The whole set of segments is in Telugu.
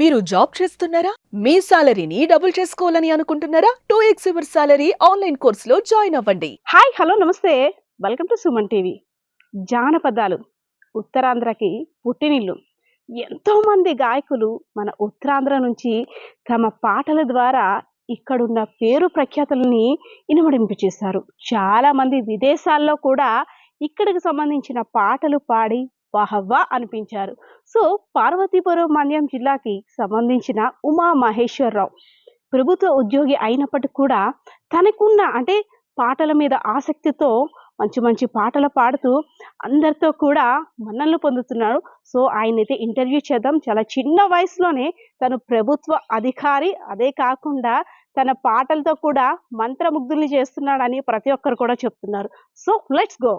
మీరు జాబ్ చేస్తున్నారా? మీ సాలరీని డబుల్ చేసుకోవాలని అనుకుంటున్నారా? 2x యువర్ సాలరీ ఆన్లైన్ కోర్సులో జాయిన్ అవ్వండి. హాయ్ హలో నమస్తే వెల్కమ్ టు సుమన్ టీవీ. జానపదాలు ఉత్తరాంధ్రకి పుట్టినిల్లు. ఎంతోమంది గాయకులు మన ఉత్తరాంధ్ర నుంచి తమ పాటల ద్వారా ఇక్కడున్న పేరు ప్రఖ్యాతులని ఇనుమడింపచేశారు. చాలామంది విదేశాల్లో కూడా ఇక్కడికి సంబంధించిన పాటలు పాడి వాహవ్వా అనిపించారు. సో పార్వతీపురం మన్యం జిల్లాకి సంబంధించిన ఉమా మహేశ్వరరావు ప్రభుత్వ ఉద్యోగి అయినప్పటికీ కూడా తనకున్న అంటే పాటల మీద ఆసక్తితో మంచి మంచి పాటలు పాడుతూ అందరితో కూడా మన్ననలు పొందుతున్నాడు. సో ఆయనైతే ఇంటర్వ్యూ చేద్దాం. చాలా చిన్న వయసులోనే తను ప్రభుత్వ అధికారి, అదే కాకుండా తన పాటలతో కూడా మంత్రముగ్ధుల్ని చేస్తున్నాడని ప్రతి ఒక్కరు కూడా చెప్తున్నారు. So let's go.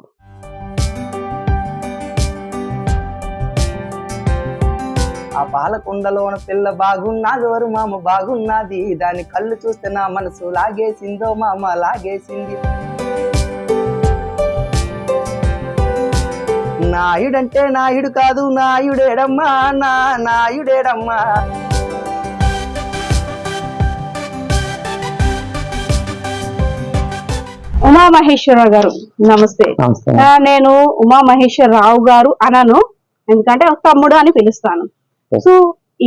ఆ పాలకుండలోన పిల్ల బాగున్నది, ఎవరు మామ బాగున్నది, దాని కళ్ళు చూస్తే నా మనసు లాగేసిందో మామ లాగేసింది. నాయుడంటే నాయుడు కాదు, నాయుడేడమ్మా, నా నాయుడేడమ్మా. ఉమా మహేశ్వరరావు గారు నమస్తే. నేను ఉమా మహేశ్వరరావు గారు అనను, ఎందుకంటే ఒక తమ్ముడు అని పిలుస్తాను. సో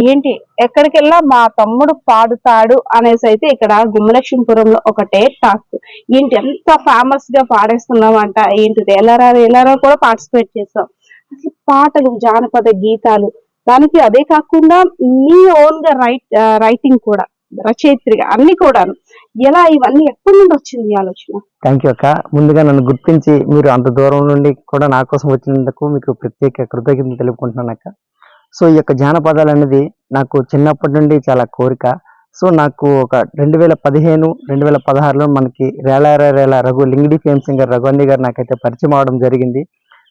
ఏంటి ఎక్కడికెళ్ళా మా తమ్ముడు పాడుతాడు అనేసి అయితే ఇక్కడ గుమ్మలక్ష్మీపురంలో ఒకటే టాక్. ఏంటి ఎంత ఫేమస్ గా పాడేస్తున్నామంట, ఏంటిది ఎలారా కూడా పార్టిసిపేట్ చేస్తాం. అసలు పాటలు, జానపద గీతాలు, దానికి అదే కాకుండా మీ ఓన్ గా రైటింగ్ కూడా, రచయిత్రిగా అన్ని కూడా ఎలా, ఇవన్నీ ఎప్పటి నుండి వచ్చింది ఈ ఆలోచన? థ్యాంక్ యూ అక్క. ముందుగా నన్ను గుర్తించి మీరు అంత దూరం నుండి కూడా నా కోసం వచ్చినందుకు మీకు ప్రత్యేక కృతజ్ఞతలు తెలుపుకుంటున్నాను అక్క. సో ఈ యొక్క జానపదాలు అనేది నాకు చిన్నప్పటి నుండి చాలా కోరిక. సో నాకు ఒక 2015, 2016లో మనకి రేలా రఘు లింగిడి ఫేమ్ సింగర్ రఘువన్నీ గారు నాకైతే పరిచయం అవడం జరిగింది.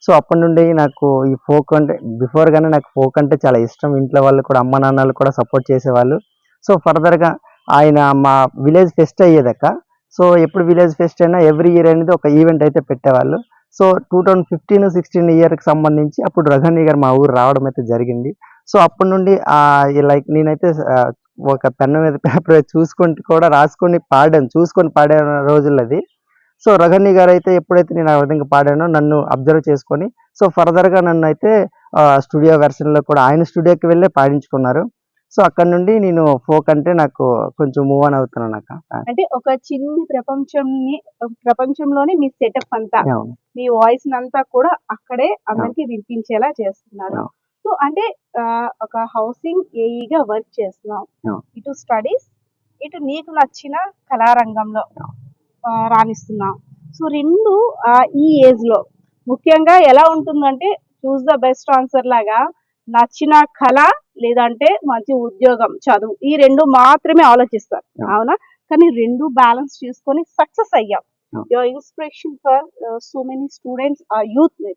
సో అప్పటి నుండి నాకు ఈ ఫోక్ అంటే బిఫోర్ గానే నాకు ఫోక్ అంటే చాలా ఇష్టం. ఇంట్లో వాళ్ళు కూడా, అమ్మ నాన్నలు కూడా సపోర్ట్ చేసేవాళ్ళు. సో ఫర్దర్గా ఆయన మా విలేజ్ ఫెస్ట్ అయ్యేదక్క. సో ఎప్పుడు విలేజ్ ఫెస్ట్ అయినా ఎవ్రీ ఇయర్ అనేది ఒక ఈవెంట్ అయితే పెట్టేవాళ్ళు. సో 2015-16 ఇయర్కి సంబంధించి అప్పుడు రఘువన్నీ గారు మా ఊరు రావడం అయితే జరిగింది. సో అప్పటి నుండి లైక్ నేనైతే ఒక పెన్ను మీద పేపర్ చూసుకుంటూ కూడా రాసుకొని పాడే రోజులు అది. సో రఘువన్నీ గారు అయితే ఎప్పుడైతే నేను ఆ విధంగా పాడానో నన్ను అబ్జర్వ్ చేసుకొని, సో ఫర్దర్గా నన్ను అయితే స్టూడియో వెర్షన్లో కూడా ఆయన స్టూడియోకి వెళ్ళే పాడించుకున్నారు. సో అక్కడ నుండి నేను ఫోక్ అంటే నాకు కొంచెం మూవ్ ఆన్ అవుతున్నాను అక్క. అంటే ఒక చిన్ని ప్రపంచంలోనే మీ సెటప్ అంతా, మీ వాయిస్ అంతా కూడా అక్కడే అందరికి వినిపించేలా చేస్తున్నారు. సో అంటే ఒక హౌసింగ్ ఏఈగా వర్క్ చేస్తున్నాం, ఇటు స్టడీస్, ఇటు నీకు నచ్చిన కళారంగంలో రాణిస్తున్నాం. సో రెండు ఈ ఏజ్ లో ముఖ్యంగా ఎలా ఉంటుందంటే చూస్ ద బెస్ట్ ఆన్సర్ లాగా నచ్చిన కళ లేదంటే మంచి ఉద్యోగం, చదువు, ఈ రెండు మాత్రమే ఆలోచిస్తారు, అవునా? కానీ రెండు బ్యాలెన్స్ చేసుకొని సక్సెస్ అయ్యాం. Your inspiration for so many students youth.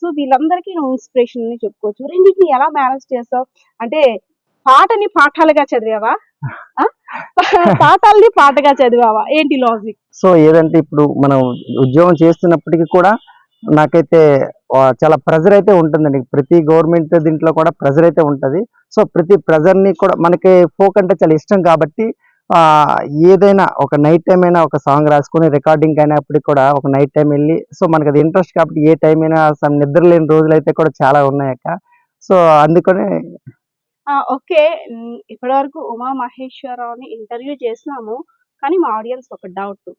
So వీళ్ళందరికీ నువ్వు ఇన్స్పిరేషన్ అని చెప్పుకోవచ్చు. రెండింటిని ఎలా మేనేజ్ చేస్తావు? అంటే పాటని పాఠాలుగా చదివావా, పాఠాలని పాటగా చదివావా, ఏంటి లాజిక్? సో ఏదంటే ఇప్పుడు మనం ఉద్యోగం చేస్తున్నప్పటికీ కూడా నాకైతే చాలా ప్రెజర్ అయితే ఉంటుందండి. ప్రతి గవర్నమెంట్ దీంట్లో కూడా ప్రెజర్ అయితే ఉంటుంది. సో ప్రతి ప్రెజర్ని కూడా మనకి ఫోక్ అంటే చాలా ఇష్టం కాబట్టి ఏదైనా ఒక నైట్ టైం అయినా ఒక సాంగ్ రాసుకొని రికార్డింగ్ అయినప్పటికీ కూడా ఒక నైట్ టైం వెళ్ళి, సో మనకి అది ఇంట్రెస్ట్ కాబట్టి ఏ టైం అయినా నిద్ర లేని రోజులు అయితే కూడా చాలా ఉన్నాయక్క. సో అందుకనే ఓకే. ఇప్పటి వరకు ఉమా మహేశ్వరరావుని ఇంటర్వ్యూ చేసినాము, కానీ మా ఆడియన్స్ ఒక డౌట్,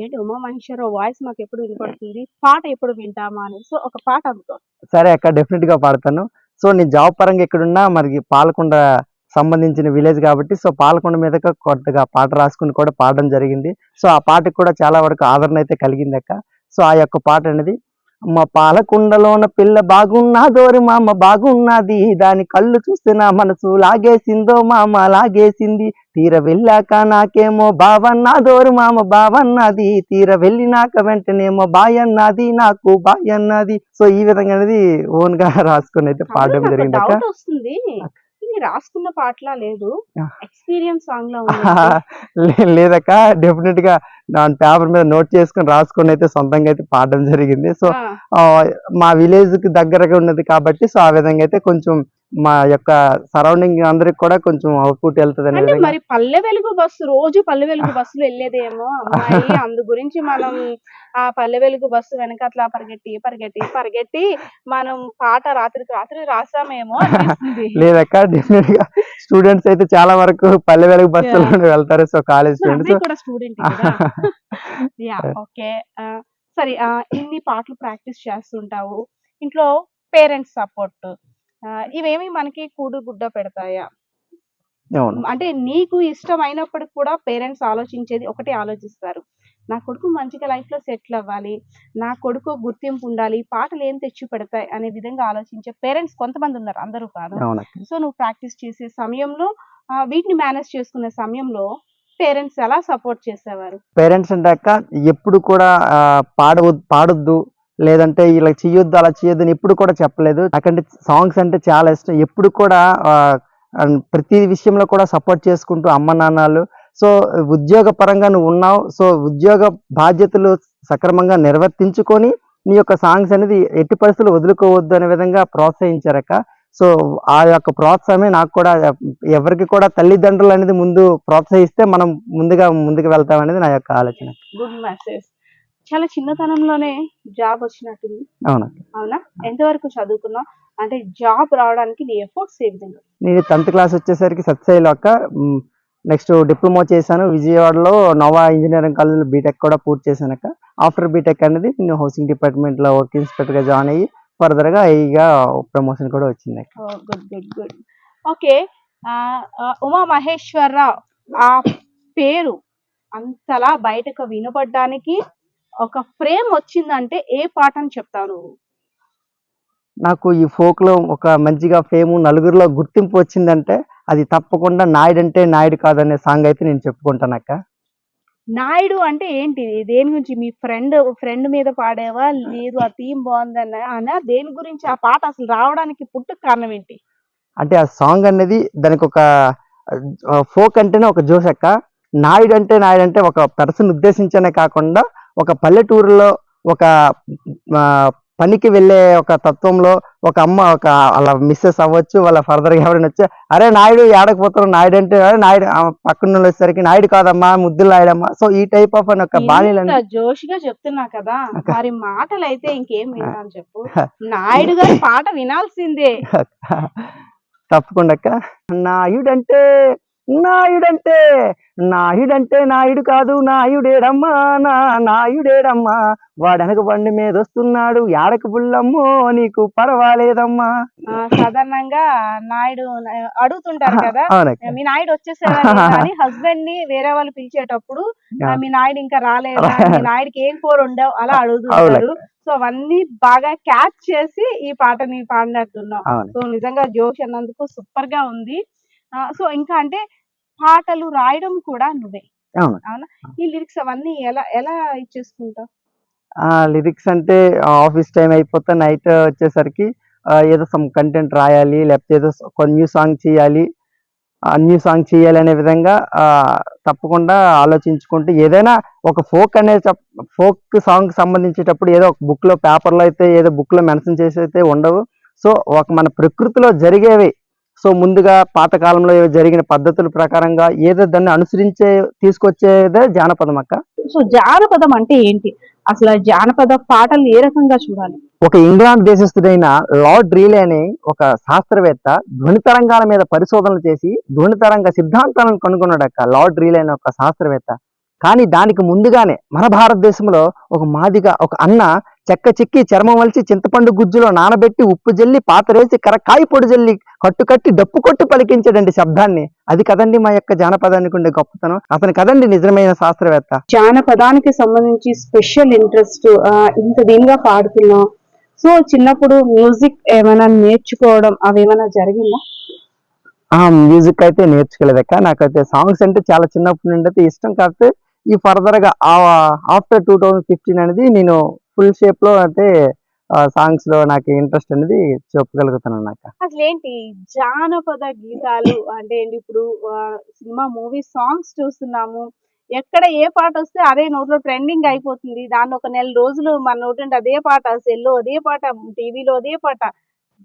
ఏంటి ఉమా మహేశ్వరరావు వాయిస్ మాకు ఎప్పుడు వినపడుతుంది, పాట ఎప్పుడు వింటామా అని. సో ఒక పాట అనుకో. సరే అక్క, డెఫినెట్ గా పాడతాను. సో నేను జాబ్ పరంగా ఎక్కడున్నా మరి పాలకొండ సంబంధించిన విలేజ్ కాబట్టి, సో పాలకొండ మీద కొత్తగా పాట రాసుకుని కూడా పాడడం జరిగింది. సో ఆ పాటకు కూడా చాలా వరకు ఆదరణ అయితే కలిగింది అక్క. సో ఆ యొక్క పాట అనేది, మా పాలకుండలోన పిల్ల బాగున్నదోరి మామ బాగున్నది, దాని కళ్ళు చూస్తే నా మనసు లాగేసిందో మామ లాగేసింది, తీర వెళ్ళాక నాకేమో బావన్నదోరి మామ బావన్నది, తీర వెళ్ళినాక వెంటనేమో బాయన్నది నాకు బాయన్నది. సో ఈ విధంగా అనేది ఓన్ గా రాసుకుని అయితే పాడడం జరిగింది అక్క. రాసుకున్న పాటలా లేదు, ఎక్స్పీరియన్స్ సాంగ్ లా లేదక్క. డెఫినెట్ గా పేపర్ మీద నోట్ చేసుకుని రాసుకొని అయితే సొంతంగా అయితే పాడడం జరిగింది. సో మా విలేజ్ కి దగ్గరగా ఉన్నది కాబట్టి, సో ఆ విధంగా అయితే కొంచెం మా యొక్క సరౌండింగ్ అందరికి కూడా కొంచెం అవుట్పుట్ వెళ్తుంది అనే అంటే విధంగా మరి పల్లె వెలుగు బస్సు రోజు పల్లె వెలుగు బస్సులో వెళ్ళేదేమో అమ్మాయి, అందు గురించి మనం ఆ పల్లె వెలుగు బస్సు వెనకట్లా పరిగెట్టి పరిగెట్టి పరిగెట్టి మనం పాట రాత్రికి రాత్రి రాసామేమో అనిపిస్తుంది. లేదక్క, డెఫినెట్ గా స్టూడెంట్స్ అయితే చాలా వరకు పల్లె వెలుగు బస్సులోనే వెళ్తారు. సో కాలేజ్ మరి స్టూడెంట్స్. అన్నయ్య కూడా స్టూడెంట్ కదా. ఓకే. సరే, ఇన్ని పాటలు ప్రాక్టీస్ చేస్తుంటావు, ఇంట్లో పేరెంట్స్ సపోర్ట్ ఇవేమి మనకి కూడు గుడ్డ పెడతాయా? అవును. అంటే నీకు ఇష్టమైనప్పటికి కూడా పేరెంట్స్ ఆలోచించేది ఒకటే ఆలోచిస్తారు. నా కొడుకు మంచిగా లైఫ్‌లో సెటిల్ అవ్వాలి. నా కొడుకు గుర్తింపు ఉండాలి. పాటలు ఏం తెచ్చి పెడతాయి అనే విధంగా ఆలోచించే పేరెంట్స్ కొంతమంది ఉన్నారు. అందరూ కాదు. అవునక్క. సో నువ్వు ప్రాక్టీస్ చేసే సమయంలో వీటిని మేనేజ్ చేసుకునే సమయంలో పేరెంట్స్ ఎలా సపోర్ట్ చేసేవారు? పేరెంట్స్ అంటే అక్క ఎప్పుడు కూడా పాడొద్దు, లేదంటే ఇలా చెయ్యొద్దు అలా చెయ్యొద్దు అని ఎప్పుడు కూడా చెప్పలేదు. నాకంటే సాంగ్స్ అంటే చాలా ఇష్టం. ఎప్పుడు కూడా ప్రతి విషయంలో కూడా సపోర్ట్ చేసుకుంటూ అమ్మ నాన్నలు. సో ఉద్యోగ పరంగా నువ్వు ఉన్నావు, సో ఉద్యోగ బాధ్యతలు సక్రమంగా నిర్వర్తించుకొని నీ యొక్క సాంగ్స్ అనేది ఎట్టి పరిస్థితులు వదులుకోవద్దు అనే విధంగా ప్రోత్సహించారక్క. సో ఆ యొక్క ప్రోత్సాహమే నాకు కూడా, ఎవరికి కూడా తల్లిదండ్రులు అనేది ముందు ప్రోత్సహిస్తే మనం ముందుకు వెళ్తాం అనేది నా యొక్క ఆలోచన. Good message. చాలా చిన్నతనంలోనే జాబ్ వచ్చినట్టుంది. అవునా. అవునా? ఎంతవరకు చదువుకున్నావు? అంటే జాబ్ రావడానికి నీ ఎఫర్ట్స్ ఏ విధంగా? నేను 10th క్లాస్ వచ్చేసరికి సత్యసాయిలో అక్క. నెక్స్ట్ డిప్లొమా చేశాను విజయవాడలో నోవా ఇంజనీరింగ్ కాలేజ్లో బీటెక్ కూడా పూర్తి చేశానక్క. ఆఫ్టర్ బీటెక్ అనేది నేను హౌసింగ్ డిపార్ట్మెంట్లో వర్క్ ఇన్స్పెక్టర్గా జాయిన్ అయ్యి ఫర్దర్గా ఏఈగా ప్రమోషన్ కూడా వచ్చింది అక్క. Good good good. Okay. Uma Maheswararao ఆ పేరు అంతలా బయటకు వినపడ్డానికి ఒక ఫ్రేమ్ వచ్చిందంటే ఏ పాట అని చెప్తావు నువ్వు? నాకు ఈ ఫోక్లో ఒక మంచిగా ఫేము నలుగురిలో గుర్తింపు వచ్చిందంటే అది తప్పకుండా నాయుడంటే నాయుడు కాదనే సాంగ్ అయితే నేను చెప్పుకుంటానక్క. నాయుడు అంటే ఏంటి? దేని గురించి? మీ ఫ్రెండ్ మీద పాడావా? లేదు ఆ థీమ్ బాగుందనా? దేని గురించి ఆ పాట అసలు రావడానికి పుట్టుక కారణం ఏంటి? అంటే ఆ సాంగ్ అనేది దానికి ఒక ఫోక్ అంటేనే ఒక జోష్ అక్క. నాయుడు అంటే ఒక పర్సన్ ఉద్దేశించనే కాకుండా ఒక పల్లెటూరులో ఒక పనికి వెళ్ళే ఒక తత్వంలో ఒక అమ్మ ఒక వాళ్ళ మిస్సెస్ అవ్వచ్చు, వాళ్ళ ఫర్దర్గా ఎవరైనా వచ్చి అరే నాయుడు ఏడకపోతారు, నాయుడు అంటే నాయుడు పక్కన వచ్చేసరికి నాయుడు కాదమ్మా ముద్దులు నాయుడమ్మా. సో ఈ టైప్ ఆఫ్ అని ఒక బాణీలు జోష్గా చెప్తున్నా కదా, మరి మాటలు అయితే ఇంకేం వింటాను చెప్పు. నాయుడు గారి పాట వినాల్సిందే. తప్పకుండా అక్క. నాయుడంటే నాయుడంటే నాయుడంటే నాయుడు కాదు నాయుడేడమ్మా, నాయుడేడమ్మా వాడనక బండి మీద వస్తున్నాడు యాడకు బుల్లమ్మో నీకు పర్వాలేదమ్మా. సాధారణంగా నాయుడు అడుగుతుంటారు కదా, మీ నాయుడు వచ్చేసారా అని హస్బెండ్ ని వేరే వాళ్ళు పిలిచేటప్పుడు మీ నాయుడు ఇంకా రాలేదా, మీ నాయుడికి ఏం కూర ఉండవు అలా అడుగుతుంటారు. సో అవన్నీ బాగా క్యాచ్ చేసి ఈ పాటని పాడినట్టున్నావు. సో నిజంగా జోష్ అన్నందుకు సూపర్ గా ఉంది. సో ఇంకా అంటే పాటలు రాయడం కూడా నువ్వే అవునా? ఈ లిరిక్స్ అవన్నీ ఎలా ఎలా ఇచ్చేసుకుంటావు? లిరిక్స్ అంటే ఆఫీస్ టైం అయిపోతే నైట్ వచ్చేసరికి ఏదో సమ్ కంటెంట్ రాయాలి, లేకపోతే ఏదో న్యూ సాంగ్ చేయాలి అనే విధంగా తప్పకుండా ఆలోచించుకుంటూ ఏదైనా ఒక ఫోక్ సాంగ్ సంబంధించేటప్పుడు ఏదో ఒక బుక్ లో పేపర్లో అయితే ఏదో బుక్ లో మెన్షన్ చేసి అయితే ఉండవు. సో ఒక మన ప్రకృతిలో జరిగేవి, సో ముందుగా పాతకాలంలో జరిగిన పద్ధతుల ప్రకారంగా ఏదో దాన్ని అనుసరించే తీసుకొచ్చేదే జానపదం అక్క. సో జానపదం అంటే ఏంటి? అసలు జానపద పాటలు ఏ రకంగా చూడాలి? ఒక ఇంగ్లాండ్ దేశస్థుడైన లార్డ్ రీలే అనే ఒక శాస్త్రవేత్త ధ్వని తరంగాల మీద పరిశోధనలు చేసి ధ్వని తరంగ సిద్ధాంతాలను కనుగొన్నాడక్క. లార్డ్ రీలే అనే ఒక శాస్త్రవేత్త. కానీ దానికి ముందుగానే మన భారతదేశంలో ఒక అన్న చెక్క చిక్కి చర్మం వలిచి చింతపండు గుజ్జులో నానబెట్టి ఉప్పు జల్లి పాతరేసి కాయ పొడి జల్లి కట్టుకట్టి డప్పు కొట్టి పలికించాడండి శబ్దాన్ని. అది కదండి మా యొక్క జానపదానికి ఉండే గొప్పతనం. అతను కదండి నిజమైన శాస్త్రవేత్త. జానపదానికి సంబంధించి స్పెషల్ ఇంట్రెస్ట్ ఇంత దీనిగా పాడుతున్నావు. సో చిన్నప్పుడు మ్యూజిక్ ఏమైనా నేర్చుకోవడం అవి ఏమైనా జరిగిందా? మ్యూజిక్ అయితే నేర్చుకోలేదక్క. నాకైతే సాంగ్స్ అంటే చాలా చిన్నప్పటి నుండి అయితే ఇష్టం. కాకపోతే ఈ ఫర్దర్ గా ఆఫ్టర్ 2015 అనేది నేను ఫుల్ షేప్ లో అయితే సాంగ్స్ లో నాకు ఇంట్రెస్ట్ అనేది చెప్పగలుగుతున్నాను అక్క. అసలు ఏంటి జానపద గీతాలు అంటే ఏంటి? ఇప్పుడు సినిమా మూవీ సాంగ్స్ చూస్తున్నాము, ఎక్కడ ఏ పాట వస్తే అదే నోట్లో ట్రెండింగ్ అయిపోతుంది. దాన్ని ఒక నెల రోజులు మన నోటి అదే పాట, సెల్లో అదే పాట, టీవీలో అదే పాట.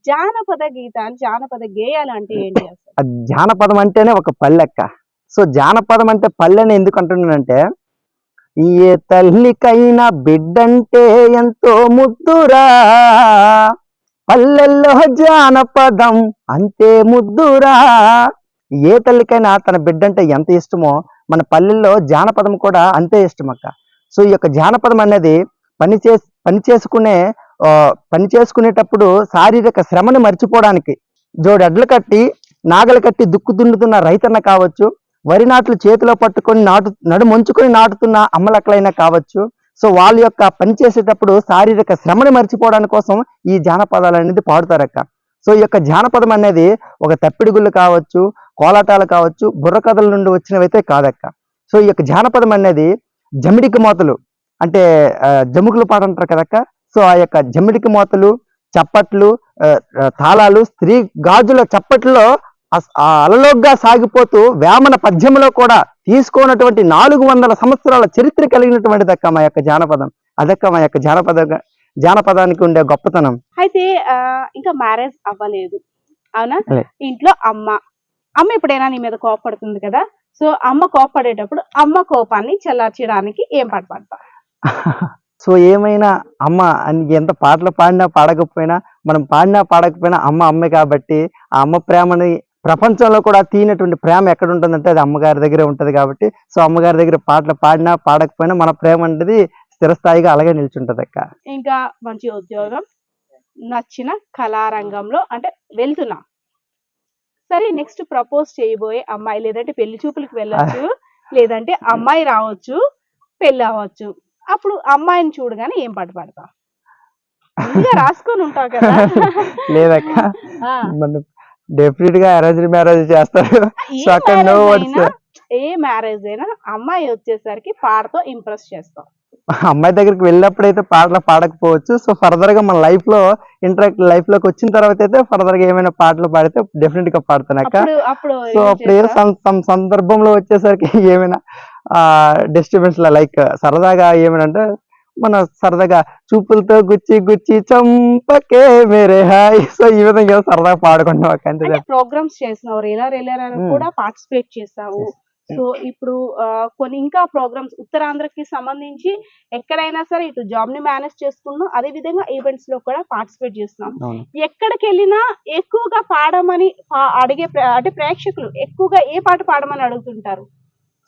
జానపద గీతాలు, జానపద గేయాలు అంటే ఏంటి అసలు? ఆ జానపదం అంటేనే ఒక పల్లెక్క. సో జానపదం అంటే పల్లె అని ఎందుకు అంటున్నానంటే, ఏ తల్లికైనా బిడ్డంటే ఎంతో ముద్దురా, పల్లెల్లో జానపదం అంతే ముద్దురా. ఏ తల్లికైనా తన బిడ్డంటే ఎంత ఇష్టమో మన పల్లెల్లో జానపదం కూడా అంతే ఇష్టం అక్క. సో ఈ యొక్క జానపదం అనేది పని చేసుకునేటప్పుడు శారీరక శ్రమను మర్చిపోవడానికి, జోడెడ్లు కట్టి నాగలు కట్టి దుక్కు దున్నుతున్న రైతన్న కావచ్చు, వరి నాట్లు చేతిలో పట్టుకొని నడుమొంచుకొని నాటుతున్న అమ్మలక్కలైనా కావచ్చు. సో వాళ్ళ యొక్క పని చేసేటప్పుడు శారీరక శ్రమని మర్చిపోవడానికి కోసం ఈ జానపదాలు అనేది పాడుతారక్క. సో ఈ యొక్క జానపదం అనేది ఒక తప్పిడిగుళ్ళు కావచ్చు, కోలాటాలు కావచ్చు, బుర్రకథల నుండి వచ్చినవైతే కాదక్క. సో ఈ యొక్క జానపదం అనేది జమిడికి మోతలు అంటే జముకుల పాట అంటారు కదక్క. సో ఆ యొక్క జమిడికి మోతలు, చప్పట్లు, తాళాలు, స్త్రీ గాజుల చప్పట్లో ఆ అలలోగ్గా సాగిపోతూ వేమన పద్యంలో కూడా తీసుకోనటువంటి 400 సంవత్సరాల చరిత్ర కలిగినటువంటిది అక్క మా యొక్క జానపదం. అదక్క మా యొక్క జానపదానికి ఉండే గొప్పతనం. అయితే ఇంకా మ్యారేజ్ అవ్వలేదు, అవునా? లే. ఇంట్లో అమ్మ ఎప్పుడైనా నీ మీద కోపడుతుంది కదా, సో అమ్మ కోపడేటప్పుడు అమ్మ కోపాన్ని చల్లార్చడానికి ఏం పాట పాడతా? సో ఏమైనా అమ్మ అని ఎంత పాటలు పాడినా పాడకపోయినా, మనం పాడినా పాడకపోయినా అమ్మ అమ్మే కాబట్టి ఆ అమ్మ ప్రేమని ప్రపంచంలో కూడా తీనటువంటి ప్రేమ ఎక్కడ ఉంటుందంటే అది అమ్మగారి దగ్గరే ఉంటది కాబట్టి, సో అమ్మగారి దగ్గర పాటలు పాడినా పాడకపోయినా మన ప్రేమ అనేది స్థిరస్థాయిగా అలాగే నిల్చుంటది అక్క. ఇంకా మంచి ఉద్యోగం, నచ్చిన కళారంగంలో అంటే వెళ్తున్నా, సరే నెక్స్ట్ ప్రపోజ్ చేయబోయే అమ్మాయి, లేదంటే పెళ్లి చూపులకు వెళ్ళొచ్చు, లేదంటే అమ్మాయి రావచ్చు, పెళ్లి అవ్వచ్చు, అప్పుడు అమ్మాయిని చూడగానే ఏం పాట పాడతా? ముందుగా రాసుకొని ఉంటావు కదా. లేదక్క, ఆ, మన డెఫినెట్ గా అరేంజ్ మ్యారేజ్ చేస్తారు. ఏ సో అక్కడ నో మ్యారేజ్ వర్డ్స్. అయినా ఏ మ్యారేజ్ అయినా అమ్మాయి వచ్చేసరికి పాటతో ఇంప్రెస్ చేస్తాం. అమ్మాయి దగ్గరికి వెళ్ళినప్పుడైతే పాటలు పాడకపోవచ్చు. సో ఫర్దర్ గా మన లైఫ్ లైఫ్ లోకి వచ్చిన తర్వాత అయితే ఫర్దర్ గా ఏమైనా పాటలు పాడితే డెఫినెట్ గా పాడుతానక్క. అప్పుడు సో ఏం అప్పుడు ఏదో చేస్తావ్? సందర్భంలో వచ్చేసరికి ఏమైనా డిస్టర్బెన్స్ లైక్ సరదాగా ఏమైనా అంటే మన సరదాగా చూపులతో గుచ్చి గుచ్చి చంపకే మేరే హాయ్. సో ఈ విధంగా ఏదో సరదాగా పాడుకుంటాం అక్క, అంతే. అంటే ప్రోగ్రామ్స్ చేసినావు, రేలర్ అని మ్మ్. కూడా పార్టిసిపేట్ చేసావు. సో ఇప్పుడు కొన్ని ఇంకా ప్రోగ్రామ్స్ ఉత్తరాంధ్రకి సంబంధించి ఎక్కడైనా సరే ఇటు జాబ్ ని మేనేజ్ చేసుకున్నాం, అదే విధంగా ఈవెంట్స్ లో కూడా పార్టిసిపేట్ చేస్తున్నాం. అవును. ఎక్కడికి వెళ్ళినా ఎక్కువగా పాడమని అడిగే అంటే ప్రేక్షకులు ఎక్కువగా ఏ పాట పాడమని అడుగుతుంటారు?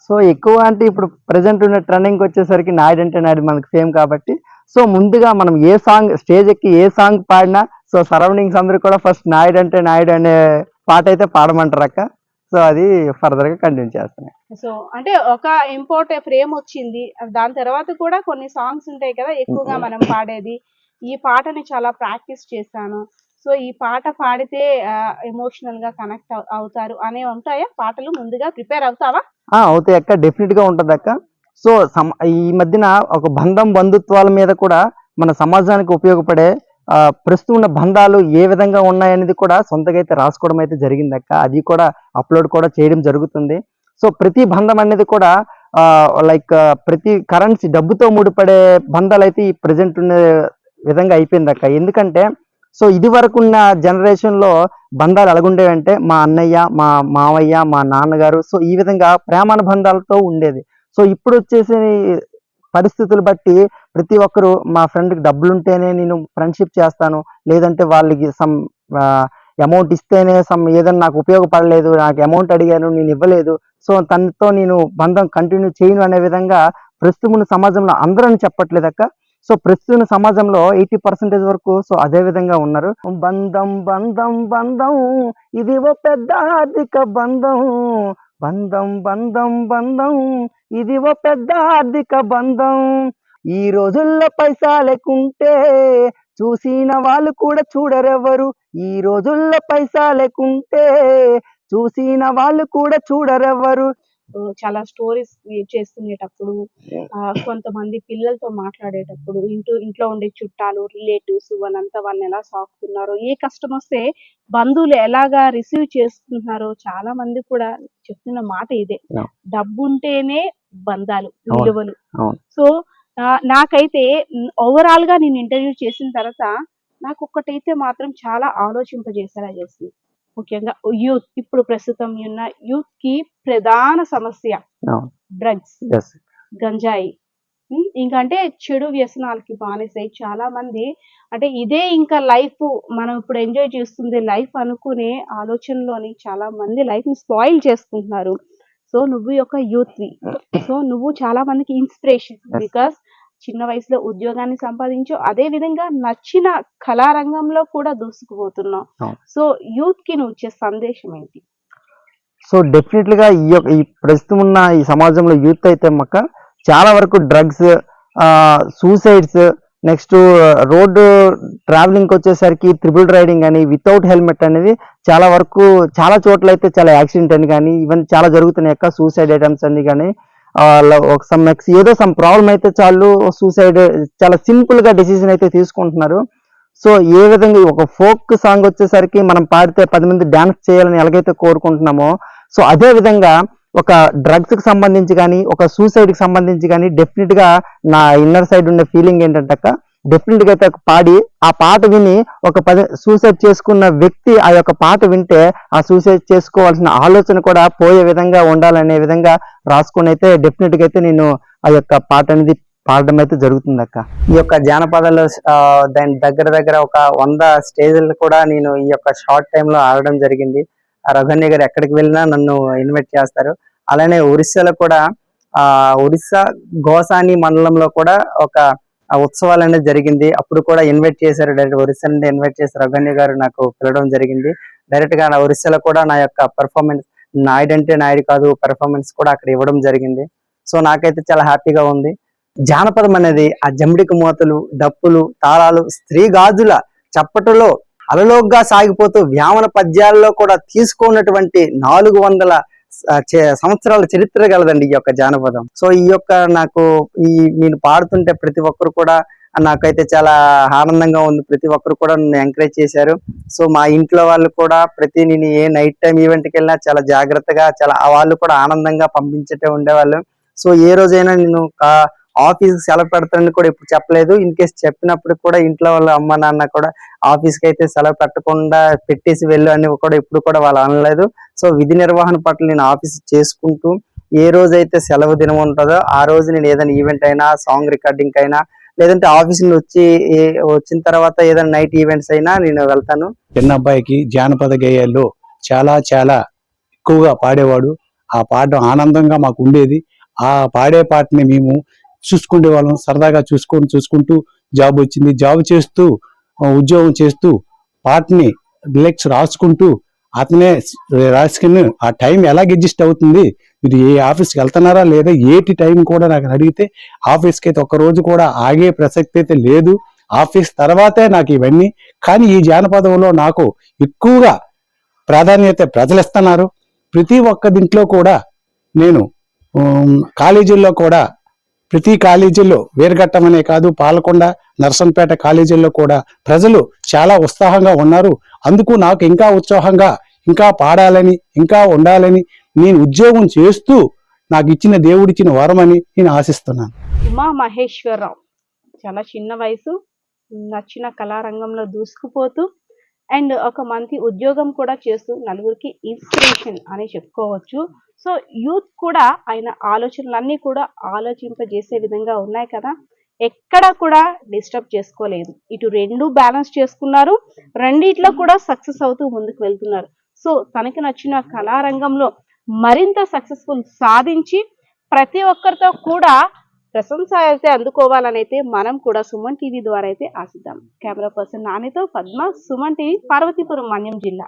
సో ఎక్కువ అంటే ఇప్పుడు ప్రజెంట్ ఉన్న ట్రెండింగ్ వచ్చేసరికి నాయుడు అంటే నాయుడు మనకి ఫేమ్ కాబట్టి, సో ముందుగా మనం ఏ సాంగ్ స్టేజ్ ఎక్కి ఏ సాంగ్ పాడినా సో సరౌండింగ్స్ అందరూ కూడా ఫస్ట్ నాయుడు అంటే నాయుడు అనే పాట అయితే పాడమంటారు అక్క. సో అది ఫర్దర్ గా కంటిన్యూ చేస్తున్నాయి. సో అంటే ఒక ఇంపార్టెంట్ ఫ్రేమ్ వచ్చింది, దాని తర్వాత కూడా కొన్ని సాంగ్స్ ఉంటాయి కదా ఎక్కువగా మనం పాడేది, ఈ పాటని చాలా ప్రాక్టీస్ చేశాను, సో ఈ పాట పాడితే ఎమోషనల్ గా కనెక్ట్ అవుతారు అనే ఉంటాయా పాటలు? ముందుగా ప్రిపేర్ అవుతావా? అవుతాయి అక్క, డెఫినెట్ గా ఉంటది అక్క. సో ఈ మధ్యన ఒక బంధుత్వాల మీద కూడా మన సమాజానికి ఉపయోగపడే ప్రస్తుతం ఉన్న బంధాలు ఏ విధంగా ఉన్నాయనేది కూడా సొంతగా అయితే రాసుకోవడం అయితే జరిగింది అక్క. అది కూడా అప్లోడ్ కూడా చేయడం జరుగుతుంది. సో ప్రతి బంధం అనేది కూడా లైక్ ప్రతి కరెన్సీ డబ్బుతో ముడిపడే బంధాలు అయితే ఈ ప్రజెంట్ ఉన్న విధంగా అయిపోయింది అక్క. ఎందుకంటే సో ఇది వరకు ఉన్న జనరేషన్ లో బంధాలు ఎలాగుండేవంటే మా అన్నయ్య, మా మావయ్య, మా నాన్నగారు, సో ఈ విధంగా ప్రేమానుబంధాలతో ఉండేది. సో ఇప్పుడు వచ్చేసి పరిస్థితులు బట్టి ప్రతి ఒక్కరు మా ఫ్రెండ్కి డబ్బులుంటేనే నేను ఫ్రెండ్షిప్ చేస్తాను, లేదంటే వాళ్ళకి సమ్ అమౌంట్ ఇస్తేనే ఏదైనా నాకు ఉపయోగపడలేదు, నాకు అమౌంట్ అడిగాను నేను ఇవ్వలేదు, సో తనతో నేను బంధం కంటిన్యూ చేయను అనే విధంగా ప్రస్తుతం సమాజంలో అందరూ చెప్పట్లేదు అక్క. సో ప్రస్తుత సమాజంలో 80% వరకు సో అదే విధంగా ఉన్నారు. బంధం బంధం బంధం ఇది ఓ పెద్ద ఆర్థిక బంధం, బంధం బంధం బంధం ఇది ఓ పెద్ద ఆర్థిక బంధం. ఈ రోజుల్లో పైసా లేకుంటే చూసిన వాళ్ళు కూడా చూడరెవరు, ఈ రోజుల్లో పైసా లేకుంటే చూసిన వాళ్ళు కూడా చూడరెవరు. చాలా స్టోరీస్ క్రియేట్ చేసుకునేటప్పుడు, కొంతమంది పిల్లలతో మాట్లాడేటప్పుడు, ఇంట్లో ఉండే చుట్టాలు, రిలేటివ్స్ వాళ్ళని ఎలా సాకుతున్నారో, ఏ కష్టం వస్తే బంధువులు ఎలాగా రిసీవ్ చేసుకుంటున్నారో చాలా మంది కూడా చెప్తున్న మాట ఇదే, డబ్బు ఉంటేనే బంధాలు విలువలు. సో నాకైతే ఓవరాల్ గా నేను ఇంటర్వ్యూ చేసిన తర్వాత నాకు ఒక్కటైతే మాత్రం చాలా ఆలోచింపజేసేలా చేసింది. ముఖ్యంగా యూత్, ఇప్పుడు ప్రస్తుతం ఉన్న యూత్ కి ప్రధాన సమస్య అవును. Drugs, Yes. గంజాయి. ఇంకంటే చెడు వ్యసనాలకి బానిసై చాలా మంది, అంటే ఇదే ఇంకా లైఫ్, మనం ఇప్పుడు ఎంజాయ్ చేస్తుంది లైఫ్ అనుకునే ఆలోచనలోని చాలా మంది లైఫ్ ని స్పాయిల్ చేసుకుంటున్నారు. సో నువ్వు ఒక యూత్వి, సో నువ్వు చాలా మందికి ఇన్స్పిరేషన్. Yes. బికాస్ చిన్న వయసులో ఉద్యోగాన్ని సంపాదించు, అదే విధంగా నచ్చిన కళారంగంలో కూడా దూసుకుపోతున్నావు. అవును. సో యూత్ కి నువ్వు ఇచ్చే సందేశం ఏంటి? సో డెఫినెట్లీగా ఈ ప్రస్తుతం ఉన్న ఈ సమాజంలో యూత్ అయితే చాలా వరకు డ్రగ్స్, సూసైడ్స్, నెక్స్ట్ రోడ్డు ట్రావెలింగ్కి వచ్చేసరికి త్రిబుల్ రైడింగ్ అని, వితౌట్ హెల్మెట్ అనేది చాలా వరకు చాలా చోట్ల అయితే చాలా యాక్సిడెంట్ అని కానీ ఇవన్నీ చాలా జరుగుతున్నాయి సూసైడ్ ఐటమ్స్ అన్ని కానీ ఏదో సమ్ ప్రాబ్లం అయితే చాలు సూసైడ్, చాలా సింపుల్ గా డెసిషన్ అయితే తీసుకుంటున్నారు. సో ఏ విధంగా ఒక ఫోక్ సాంగ్ వచ్చేసరికి మనం పాడితే 10 మంది డాన్స్ చేయాలని ఎలాగైతే కోరుకుంటున్నామో, సో అదే విధంగా ఒక డ్రగ్స్ కి సంబంధించి కానీ ఒక సూసైడ్ కి సంబంధించి కానీ డెఫినెట్ గా నా ఇన్నర్ సైడ్ ఉండే ఫీలింగ్ ఏంటంటే డెఫినెట్ గా అయితే పాడి ఆ పాట విని ఒక సూసైడ్ చేసుకున్న వ్యక్తి ఆ యొక్క పాట వింటే ఆ సూసైడ్ చేసుకోవాల్సిన ఆలోచన కూడా పోయే విధంగా ఉండాలనే విధంగా రాసుకొని అయితే డెఫినెట్ గా అయితే నేను ఆ యొక్క పాట అనేది పాడడం అయితే జరుగుతుంది అక్క. ఈ యొక్క జానపదాలు దాని దగ్గర ఒక 100 స్టేజ్లు కూడా నేను ఈ యొక్క షార్ట్ టైమ్ లో ఆడడం జరిగింది. రఘున్య గారు ఎక్కడికి వెళ్ళినా నన్ను ఇన్వైట్ చేస్తారు. అలానే ఒరిస్సాలో కూడా ఒరిస్సా గోసాని మండలంలో కూడా ఒక ఉత్సవాలు అనేది జరిగింది. అప్పుడు కూడా ఇన్వైట్ చేశారు, డైరెక్ట్ ఒరిస్సా నుండి ఇన్వైట్ చేశారు. రఘున్య గారు నాకు పిలవడం జరిగింది. డైరెక్ట్ గా నా ఒరిస్సాలో కూడా నా యొక్క పెర్ఫార్మెన్స్, నాయుడు అంటే నాయుడు కాదు పెర్ఫార్మెన్స్ కూడా అక్కడ ఇవ్వడం జరిగింది. సో నాకైతే చాలా హ్యాపీగా ఉంది. జానపదం అనేది ఆ జంబిడికి మూతలు, డప్పులు, తాళాలు, స్త్రీ గాజుల చప్పటలో అలలోగ్గా సాగిపోతూ వ్యామన పద్యాల్లో కూడా తీసుకున్నటువంటి 400 సంవత్సరాల చరిత్ర గలదండి ఈ యొక్క జానపదం. సో ఈ యొక్క నాకు నేను పాడుతుంటే ప్రతి ఒక్కరు కూడా నాకైతే చాలా ఆనందంగా ఉంది. ప్రతి ఒక్కరు కూడా నన్ను ఎంకరేజ్ చేశారు. సో మా ఇంట్లో వాళ్ళు కూడా నేను ఏ నైట్ టైం ఈవెంట్కి వెళ్ళినా చాలా జాగ్రత్తగా, చాలా వాళ్ళు కూడా ఆనందంగా పంపించేటే ఉండేవాళ్ళు. సో ఏ రోజైనా నేను ఆఫీస్ సెలవు పెడతానని కూడా ఇప్పుడు చెప్పలేదు. ఇన్ కేసు చెప్పినప్పుడు కూడా ఇంట్లో వాళ్ళ అమ్మ నాన్న కూడా ఆఫీస్కి అయితే సెలవు పెట్టకుండా పెట్టేసి వెళ్ళు అని కూడా ఇప్పుడు కూడా వాళ్ళు అనలేదు. సో విధి నిర్వహణ పట్ల నేను ఆఫీస్ చేసుకుంటూ ఏ రోజైతే సెలవు దినం ఉంటుందో ఆ రోజు నేను ఏదైనా ఈవెంట్ అయినా, సాంగ్ రికార్డింగ్ అయినా, లేదంటే ఆఫీస్ నుంచి వచ్చిన తర్వాత ఏదైనా నైట్ ఈవెంట్స్ అయినా నేను వెళ్తాను. చిన్న అబ్బాయికి జానపద గేయాల్లో చాలా చాలా ఎక్కువగా పాడేవాడు. ఆ పాడడం ఆనందంగా మాకు ఉండేది. ఆ పాడే పాటని మేము చూసుకునే వాళ్ళం, సరదాగా చూసుకుంటూ జాబ్ వచ్చింది. జాబ్ చేస్తూ ఉద్యోగం చేస్తూ పాటని లిరిక్స్ రాసుకుంటూ అతనే రాసుకుని ఆ టైం ఎలా అడ్జస్ట్ అవుతుంది, మీరు ఏ ఆఫీస్కి వెళ్తున్నారా లేదా ఏటి టైం కూడా నాకు అడిగితే ఆఫీస్కి అయితే ఒక్కరోజు కూడా ఆగే ప్రసక్తి అయితే లేదు. ఆఫీస్ తర్వాతే నాకు ఇవన్నీ. కానీ ఈ జానపదంలో నాకు ఎక్కువగా ప్రాధాన్యత ప్రజలు ఇస్తున్నారు. ప్రతి ఒక్క దీంట్లో కూడా నేను కాలేజీల్లో కూడా ప్రతి కాలేజీల్లో వేరుగట్టమనే కాదు, పాలకొండ, నర్సంపేట కాలేజీల్లో కూడా ప్రజలు చాలా ఉత్సాహంగా ఉన్నారు. అందుకు నాకు ఇంకా ఉత్సాహంగా ఇంకా పాడాలని, ఇంకా ఉండాలని, నేను ఉద్యోగం చేస్తూ నాకు ఇచ్చిన దేవుడిచ్చిన వరమని నేను ఆశిస్తున్నాను. ఉమా మహేశ్వరరావు చాలా చిన్న వయసు, నచ్చిన కళారంగంలో దూసుకుపోతూ అండ్ ఒక మంచి ఉద్యోగం కూడా చేస్తూ నలుగురికి ఇన్స్పిరేషన్ అని చెప్పుకోవచ్చు. సో యూత్ కూడా ఆయన ఆలోచనలన్నీ కూడా ఆలోచింపజేసే విధంగా ఉన్నాయి కదా, ఎక్కడ కూడా డిస్టర్బ్ చేసుకోలేదు. ఇటు రెండు బ్యాలెన్స్ చేసుకున్నారు, రెండిట్లో కూడా సక్సెస్ అవుతూ ముందుకు వెళ్తున్నారు. సో తనకి నచ్చిన కళారంగంలో మరింత సక్సెస్ఫుల్ సాధించి ప్రతి ఒక్కరితో కూడా ప్రశంస అయితే అందుకోవాలని అయితే మనం కూడా సుమన్ టీవీ ద్వారా అయితే ఆశిద్దాం. కెమెరా పర్సన్ నానితో పద్మ, సుమన్ టీవీ, పార్వతీపురం, మన్యం జిల్లా.